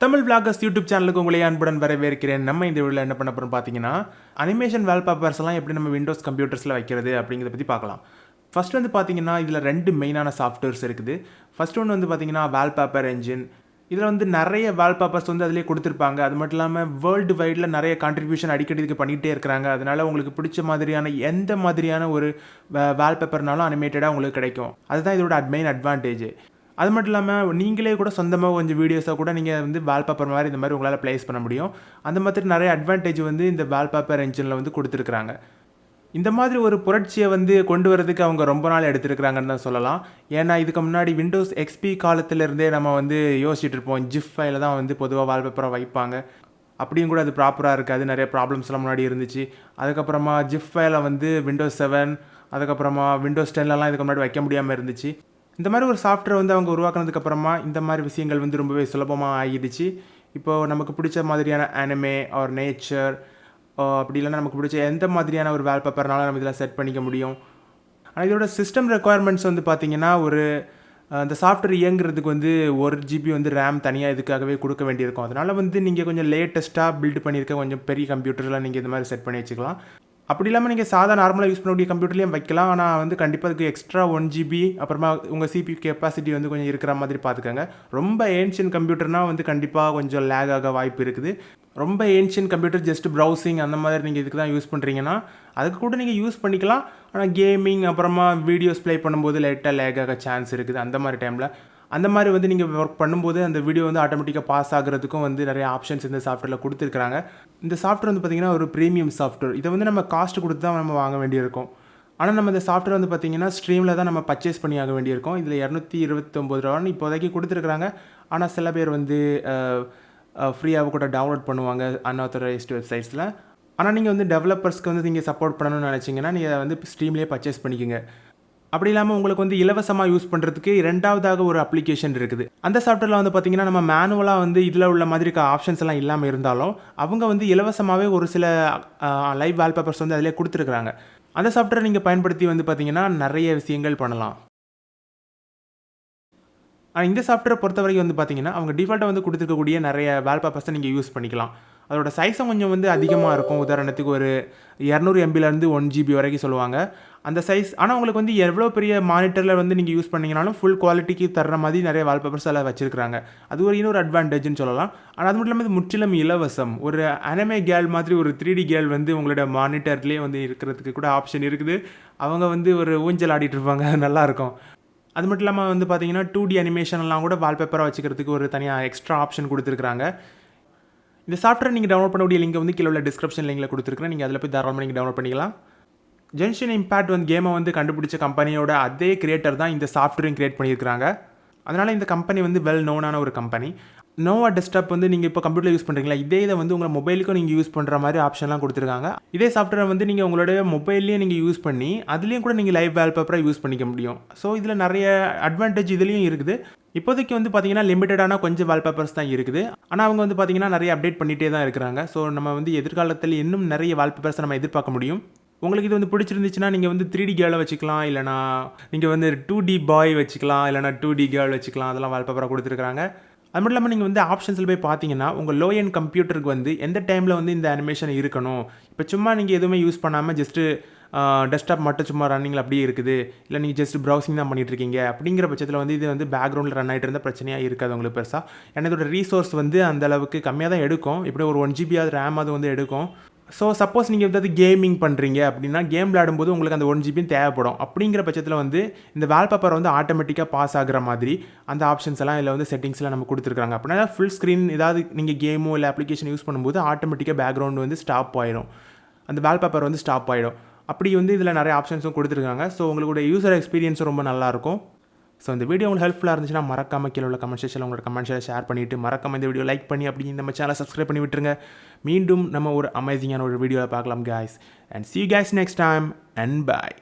Tamil vloggers YouTube சேனலுக்கு உங்களை அன்புடன் வரவேற்கிறேன். நம்ம இந்த வீடியோவில் என்ன பண்ண போறோம் பார்த்தீங்கன்னா, அனிமேஷன் வால்பேப்பர்ஸ் எல்லாம் எப்படி நம்ம விண்டோஸ் கம்ப்யூட்டர்ஸில் வைக்கிறது அப்படிங்கிறத பற்றி பார்க்கலாம். ஃபர்ஸ்ட் வந்து பார்த்தீங்கன்னா, இதில் 2 மெயினான சாஃப்ட்வேர்ஸ் இருக்குது. ஃபர்ஸ்ட் ஒன்று வந்து பார்த்தீங்கன்னா வால்பேப்பர் என்ஜின். இதில் வந்து நிறைய வால்பேப்பர்ஸ் வந்து அதிலே கொடுத்துருப்பாங்க. அது மட்டும் இல்லாமல் வேர்ல்டு வைடில் நிறைய கான்ட்ரிபியூஷன் அடிக்கடி இதுக்கு பண்ணிகிட்டே இருக்கிறாங்க. அதனால உங்களுக்கு பிடிச்ச மாதிரியான எந்த மாதிரியான ஒரு வால்பேப்பர்னாலும் அனிமேட்டடாக உங்களுக்கு கிடைக்கும். அதுதான் இதோட மெயின் அட்வான்டேஜ். அது மட்டும் இல்லாமல் நீங்களே கூட சொந்தமாக கொஞ்சம் வீடியோஸை கூட நீங்கள் வந்து வால்பேப்பர் மாதிரி இந்த மாதிரி உங்களால் ப்ளேஸ் பண்ண முடியும். அந்த மாதிரி நிறைய அட்வான்டேஜ் வந்து இந்த வால்பேப்பர் என்ஜினில் வந்து கொடுத்துருக்குறாங்க. இந்த மாதிரி ஒரு புரட்சியை வந்து கொண்டு வரதுக்கு அவங்க ரொம்ப நாள் எடுத்துருக்குறாங்கன்னு தான் சொல்லலாம். ஏன்னா இதுக்கு முன்னாடி விண்டோஸ் எக்ஸ்பி காலத்திலேருந்தே நம்ம வந்து யோசிச்சுட்டு இருப்போம். ஜிப் ஃபைல தான் வந்து பொதுவாக வால்பேப்பரை வைப்பாங்க. அப்படியும் கூட அது ப்ராப்பராக இருக்காது. நிறைய ப்ராப்ளம்ஸ்லாம் முன்னாடி இருந்துச்சு. அதுக்கப்புறமா ஜிப் ஃபைலை வந்து விண்டோஸ் 7 அதுக்கப்புறமா விண்டோஸ் 10லலாம் இதுக்கு முன்னாடி வைக்க முடியாமல் இருந்துச்சு. இந்த மாதிரி ஒரு சாஃப்ட்வேர் வந்து அவங்க உருவாக்குனதுக்கப்புறமா இந்த மாதிரி விஷயங்கள் வந்து ரொம்பவே சுலபமாக ஆகிடுச்சு. இப்போது நமக்கு பிடிச்ச மாதிரியான அனிமே ஆர் நேச்சர் அப்படி இல்லைன்னா நமக்கு பிடிச்ச எந்த மாதிரியான ஒரு வால்பேப்பர்னாலும் நம்ம இதில் செட் பண்ணிக்க முடியும். ஆனால் இதோட சிஸ்டம் ரெக்குவயர்மெண்ட்ஸ் வந்து பார்த்திங்கன்னா அந்த சாஃப்ட்வேர் இயங்குறதுக்கு வந்து 1 GB வந்து ரேம் தனியாக இதுக்காகவே கொடுக்க வேண்டியிருக்கும். அதனால் வந்து நீங்கள் கொஞ்சம் லேட்டஸ்ட்டாக பில்ட் பண்ணியிருக்க கொஞ்சம் பெரிய கம்ப்யூட்டரில் நீங்கள் இந்த மாதிரி செட் பண்ணி வச்சுக்கலாம். அப்படி இல்லாமல் நீங்கள் நார்மலாக யூஸ் பண்ணக்கூடிய கம்ப்யூட்டர்லேயும் வைக்கலாம். ஆனால் வந்து கண்டிப்பாக அதுக்கு எக்ஸ்ட்ரா 1 GB அப்புறமா உங்கள் CPU கெப்பாசிட்டி வந்து கொஞ்சம் இருக்கிற மாதிரி பார்த்துக்கோங்க. ரொம்ப ஏன்ஷியன்ட் கம்ப்யூட்டர்னால் வந்து கண்டிப்பாக கொஞ்சம் லேக் ஆக வாய்ப்பு இருக்குது. ரொம்ப ஏன்ஷியன்ட் கம்ப்யூட்டர் ஜஸ்ட் ப்ரௌசிங் அந்த மாதிரி நீங்கள் இதுக்கு தான் யூஸ் பண்ணுறீங்கன்னா அதுக்கு கூட நீங்கள் யூஸ் பண்ணிக்கலாம். ஆனால் கேமிங் அப்புறமா வீடியோஸ் ப்ளே பண்ணும்போது லைட்டாக லேக் ஆக சான்ஸ் இருக்குது. அந்த மாதிரி டைமில் அந்த மாதிரி வந்து நீங்கள் ஒர்க் பண்ணும்போது அந்த வீடியோ வந்து ஆட்டோமேட்டிக்காக பாஸ் ஆகிறதுக்கும் வந்து நிறைய ஆப்ஷன்ஸ் இந்த சாஃப்ட்வேரில் கொடுத்துருக்காங்க. இந்த சாஃப்ட்வேர் வந்து பார்த்திங்கன்னா ஒரு ப்ரீமியம் சாஃப்ட்வேர். இதை வந்து நம்ம காஸ்ட் கொடுத்து தான் நம்ம வாங்க வேண்டியிருக்கும். ஆனால் நம்ம இந்த சாஃப்ட்வேர் வந்து பார்த்திங்கன்னா ஸ்ட்ரீமில் தான் நம்ம பர்ச்சேஸ் பண்ணி ஆக வேண்டியிருக்கும். இதில் 229 ரூபான்னு இப்போதைக்கு கொடுத்துருக்குறாங்க. ஆனால் சில பேர் வந்து ஃப்ரீயாக கூட டவுன்லோட் பண்ணுவாங்க அன்ஆத்தரைஸ்டு வெப்சைட்ஸில். ஆனால் நீங்கள் வந்து டெவலப்பர்ஸ்க்கு வந்து நீங்கள் சப்போர்ட் பண்ணணும்னு நினச்சிங்கன்னா நீங்கள் வந்து ஸ்ட்ரீம்லேயே பர்ச்சேஸ் பண்ணிக்கோங்க. அப்படி இல்லாமல் உங்களுக்கு வந்து இலவசமாக யூஸ் பண்ணுறதுக்கு 2வது ஒரு அப்ளிகேஷன் இருக்குது. அந்த சாஃப்ட்வேரில் வந்து பார்த்திங்கன்னா நம்ம மேனுவலாக வந்து இதில் உள்ள மாதிரி ஆப்ஷன்ஸ் எல்லாம் இல்லாமல் இருந்தாலும் அவங்க வந்து இலவசமாகவே ஒரு சில லைவ் வால்பேப்பர்ஸ் வந்து அதிலே கொடுத்துருக்குறாங்க. அந்த சாஃப்ட்வேரை நீங்கள் பயன்படுத்தி வந்து பார்த்திங்கன்னா நிறைய விஷயங்கள் பண்ணலாம். ஆனால் இந்த சாஃப்ட்வேரை பொறுத்த வரைக்கும் வந்து பார்த்திங்கன்னா அவங்க டிஃபால்ட்டாக வந்து கொடுத்துருக்கக்கூடிய நிறைய வால்பேப்பர்ஸை நீங்கள் யூஸ் பண்ணிக்கலாம். அதோட சைஸும் கொஞ்சம் வந்து அதிகமாக இருக்கும். உதாரணத்துக்கு ஒரு 200 MBலேருந்து 1 GB வரைக்கும் சொல்லுவாங்க அந்த சைஸ். ஆனால் உங்களுக்கு வந்து எவ்வளோ பெரிய மானிட்டரில் வந்து நீங்கள் யூஸ் பண்ணிங்கனாலும் ஃபுல் குவாலிட்டிக்கு தர்ற மாதிரி நிறைய வால்பேப்பர்ஸ் எல்லாம் வச்சுருக்காங்க. அது ஒரு இன்னொரு அட்வான்டேஜ்னு சொல்லலாம். ஆனால் அது மட்டும் இல்லாமல் இது முற்றிலும் இலவசம். ஒரு அனிமே கேர்ள் மாதிரி ஒரு 3D கேர்ள் வந்து உங்களோட மானிட்டர்லேயே வந்து இருக்கிறதுக்கு கூட ஆப்ஷன் இருக்குது. அவங்க வந்து ஒரு ஊஞ்சல் ஆடிட்டு இருப்பாங்க. நல்லாயிருக்கும். அது மட்டும் இல்லாமல் வந்து பார்த்தீங்கன்னா 2D அனிமேஷன்லாம் கூட வால்பேப்பராக வச்சுக்கிறதுக்கு ஒரு தனியாக எக்ஸ்ட்ரா ஆப்ஷன் கொடுத்துருக்காங்க. இந்த சாஃப்ட்வேர் நீங்கள் டவுன்லோட் பண்ணக்கூடிய லிங்க் வந்து கீழே உள்ள டிஸ்கிரிப்ஷன் லிங்கில் கொடுத்துருக்கேன். நீங்கள் அதில் போய் தாராளமாக நீங்கள் டவுன்லோட் பண்ணிக்கலாம். ஜென்ஷன் இம்பேக்ட் வந்து கேமை வந்து கண்டுபிடிச்ச கம்பெனியோட அதே கிரியேட்டர் தான் இந்த சாஃப்ட்வேரையும் கிரியேட் பண்ணியிருக்காங்க. அதனால் இந்த கம்பெனி வந்து வெல் நோனான ஒரு கம்பெனி. நோவா டெஸ்க்டாப் வந்து நீங்கள் இப்போ கம்ப்யூட்டரில் யூஸ் பண்ணுறீங்களா, இதை வந்து உங்கள் மொபைலுக்கும் நீங்கள் யூஸ் பண்ணுற மாதிரி ஆப்ஷன்லாம் கொடுத்துருக்காங்க. இதே சாஃப்ட்வேர் வந்து நீங்கள் உங்களுடைய மொபைல்லேயே நீங்கள் யூஸ் பண்ணி அதுலேயும் கூட நீங்கள் லைவ் வால்பேப்பராக யூஸ் பண்ணிக்க முடியும். ஸோ இதில் நிறைய அட்வான்டேஜ் இதுலேயும் இருக்குது. இப்போதைக்கு வந்து பார்த்திங்கன்னா லிமிட்டடான கொஞ்சம் வால்பேப்பர்ஸ் தான் இருக்குது. ஆனால் அவங்க வந்து பார்த்திங்கன்னா நிறைய அப்டேட் பண்ணிகிட்டே தான் இருக்கிறாங்க. ஸோ நம்ம வந்து எதிர்காலத்தில் இன்னும் நிறைய வால்பேப்பர்ஸை நம்ம எதிர்பார்க்க முடியும். உங்களுக்கு இது வந்து பிடிச்சிருந்துச்சுன்னா நீங்கள் வந்து 3D கேர்ளை வச்சுக்கலாம், இல்லைனா நீங்கள் வந்து 2D பாய் வச்சுக்கலாம், இல்லைனா 2D கேர்ள் வச்சுக்கலாம். அதெல்லாம் வால்பேப்பராக கொடுத்துருக்காங்க. அது மட்டும் இல்லாமல் நீங்கள் வந்து ஆப்ஷன்ஸில் போய் பார்த்தீங்கன்னா உங்கள் லோ எண்ட் கம்ப்யூட்டருக்கு வந்து எந்த டைமில் வந்து இந்த அனிமேஷன் இருக்கணும். இப்போ சும்மா நீங்கள் எதுவுமே யூஸ் பண்ணாமல் ஜஸ்ட்டு டெஸ்க்டாப் மட்டும் சும்மா ரன்னிங்கில் அப்படியே இருக்குது, இல்லை நீங்கள் ஜஸ்ட் ப்ரௌசிங் தான் பண்ணிகிட்ருக்கீங்க அப்படிங்கிற பட்சத்தில் வந்து இது வந்து பேக்ரவுண்டில் ரன் ஆகிட்டு இருந்தால் பிரச்சனையாக இருக்காது உங்களுக்கு பெருசாக. ஏன்னா இதோட ரீசோர்ஸ் வந்து அந்தளவுக்கு கம்மியாக தான் எடுக்கும். இப்படி ஒரு 1 GB ரேம் அது வந்து எடுக்கும். ஸோ சப்போஸ் நீங்கள் வந்து கேமிங் பண்ணுறீங்க அப்படின்னா கேம் விளையாடும்போது உங்களுக்கு அந்த 1 GB தேவைப்படும். அப்படிங்கிற பட்சத்தில் வந்து இந்த வால்பேப்பர் வந்து ஆட்டோமேட்டிக்காக பாஸ் ஆகிற மாதிரி அந்த ஆப்ஷன்ஸ் எல்லாம் இதில் வந்து செட்டிங்ஸ்லாம் நம்ம கொடுத்துருக்காங்க. அப்படின்னா ஃபுல் ஸ்க்ரீன் ஏதாவது நீங்கள் கேமோ இல்லை அப்ளிகேஷன் யூஸ் பண்ணும்போது ஆட்டோமேட்டிக்காக பேக்ரவுண்ட் வந்து ஸ்டாப் ஆயிடும். அந்த வால்பேப்பர் வந்து ஸ்டாப் ஆகிடும். அப்படி வந்து இதில் நிறைய ஆப்ஷன்ஸும் கொடுத்துருக்காங்க. ஸோ உங்களோட யூசர் எக்ஸ்பீரியன்ஸும் ரொம்ப நல்லாயிருக்கும். ஸோ இந்த வீடியோ உங்களுக்கு ஹெல்ப்ஃபுல்லாக இருந்துச்சுன்னா மறக்காம கீழே உள்ள கமெண்ட் செக்ஷனில் உங்களோட கமெண்ட்ஸை ஷேர் பண்ணிவிட்டு மறக்காம இந்த வீடியோ லைக் பண்ணி அப்படி நம்ம சேனலை சப்ஸ்கிரைப் பண்ணி விட்டுருங்க. மீண்டும் நம்ம ஒரு அமேசிங்கான ஒரு வீடியோவில் பார்க்கலாம் guys, and see you guys next time and bye.